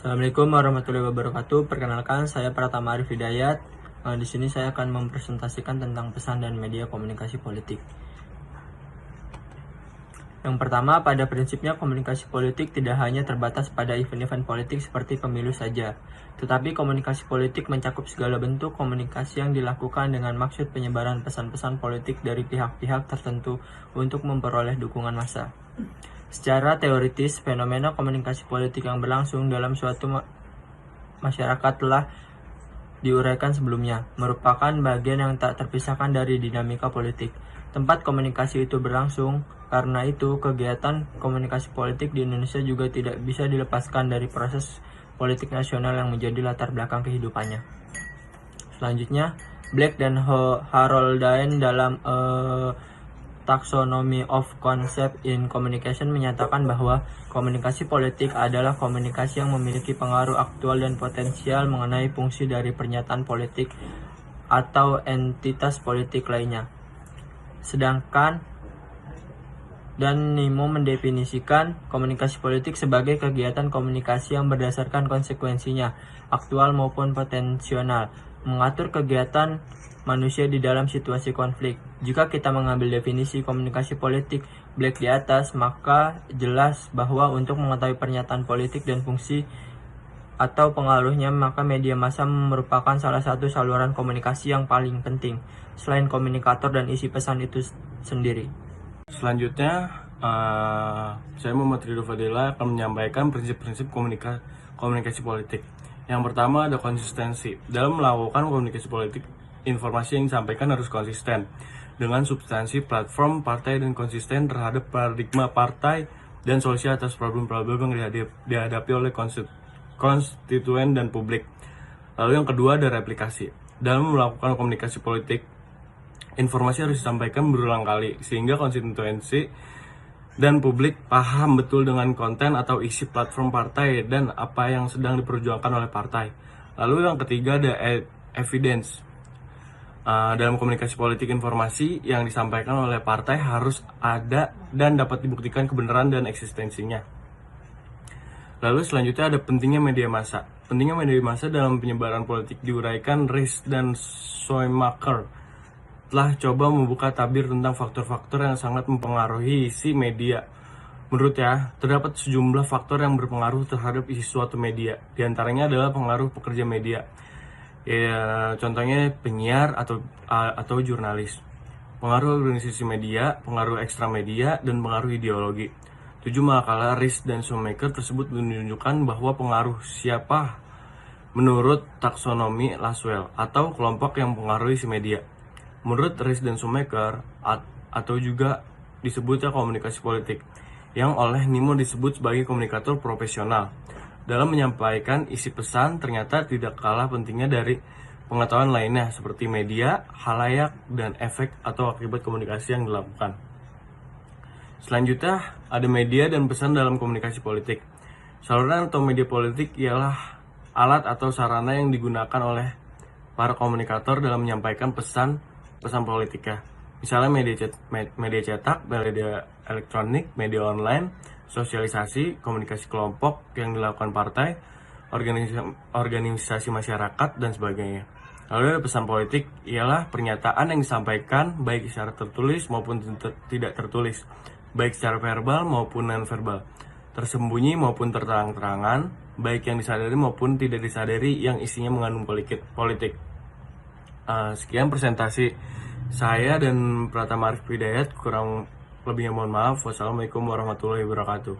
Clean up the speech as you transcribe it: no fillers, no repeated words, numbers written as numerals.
Assalamualaikum warahmatullahi wabarakatuh. Perkenalkan, saya Pratama Arif Hidayat. Di sini saya akan mempresentasikan tentang pesan dan media komunikasi politik. Yang pertama, pada prinsipnya komunikasi politik tidak hanya terbatas pada event-event politik seperti pemilu saja, tetapi komunikasi politik mencakup segala bentuk komunikasi yang dilakukan dengan maksud penyebaran pesan-pesan politik dari pihak-pihak tertentu untuk memperoleh dukungan massa. Secara teoritis, fenomena komunikasi politik yang berlangsung dalam suatu masyarakat telah diuraikan sebelumnya, merupakan bagian yang tak terpisahkan dari dinamika politik. Tempat komunikasi itu berlangsung, karena itu kegiatan komunikasi politik di Indonesia juga tidak bisa dilepaskan dari proses politik nasional yang menjadi latar belakang kehidupannya. Selanjutnya, Black dan Haroldine dalam Taxonomy of Concept in Communication menyatakan bahwa komunikasi politik adalah komunikasi yang memiliki pengaruh aktual dan potensial mengenai fungsi dari pernyataan politik atau entitas politik lainnya. Sedangkan dan Nimo mendefinisikan komunikasi politik sebagai kegiatan komunikasi yang berdasarkan konsekuensinya, aktual maupun potensial, mengatur kegiatan manusia di dalam situasi konflik. Jika kita mengambil definisi komunikasi politik Black di atas, maka jelas bahwa untuk mengetahui pernyataan politik dan fungsi atau pengaruhnya, maka media massa merupakan salah satu saluran komunikasi yang paling penting, selain komunikator dan isi pesan itu sendiri. Selanjutnya, saya Muhammad Ridho Fadila akan menyampaikan prinsip-prinsip komunikasi politik. Yang pertama ada konsistensi. Dalam melakukan komunikasi politik, informasi yang disampaikan harus konsisten dengan substansi platform partai dan konsisten terhadap paradigma partai dan solusi atas problem-problem yang dihadapi oleh konstituen dan publik. Lalu yang kedua ada replikasi. Dalam melakukan komunikasi politik, informasi harus disampaikan berulang kali sehingga konstituensi dan publik paham betul dengan konten atau isi platform partai dan apa yang sedang diperjuangkan oleh partai. Lalu yang ketiga ada evidence. Dalam komunikasi politik, informasi yang disampaikan oleh partai harus ada dan dapat dibuktikan kebenaran dan eksistensinya. Lalu selanjutnya ada pentingnya media massa. Pentingnya media massa dalam penyebaran politik diuraikan Ries dan Schoemaker telah coba membuka tabir tentang faktor-faktor yang sangat mempengaruhi isi media. Menurutnya, terdapat sejumlah faktor yang berpengaruh terhadap isi suatu media. Di antaranya adalah pengaruh pekerja media. Ya, contohnya penyiar atau jurnalis. Pengaruh organisasi media, pengaruh ekstra media, dan pengaruh ideologi. 7 makalah Ries dan Schoemaker tersebut menunjukkan bahwa pengaruh siapa menurut taksonomi Laswell atau kelompok yang mempengaruhi isi media. Menurut Ries dan Schoemaker atau juga disebutnya komunikasi politik, yang oleh Nimo disebut sebagai komunikator profesional. Dalam menyampaikan isi pesan ternyata tidak kalah pentingnya dari pengetahuan lainnya seperti media, khalayak, dan efek atau akibat komunikasi yang dilakukan. Selanjutnya ada media dan pesan dalam komunikasi politik. Saluran atau media politik ialah alat atau sarana yang digunakan oleh para komunikator dalam menyampaikan pesan politiknya. Misalnya media cetak, media elektronik, media online, sosialisasi, komunikasi kelompok yang dilakukan partai, organisasi masyarakat, dan sebagainya. Lalu ada pesan politik ialah pernyataan yang disampaikan baik secara tertulis maupun tidak tertulis, baik secara verbal maupun non-verbal, tersembunyi maupun terang-terangan, baik yang disadari maupun tidak disadari yang isinya mengandung politik. Sekian presentasi saya dan Pratama Arif Hidayat, kurang lebihnya mohon maaf. Wassalamualaikum warahmatullahi wabarakatuh.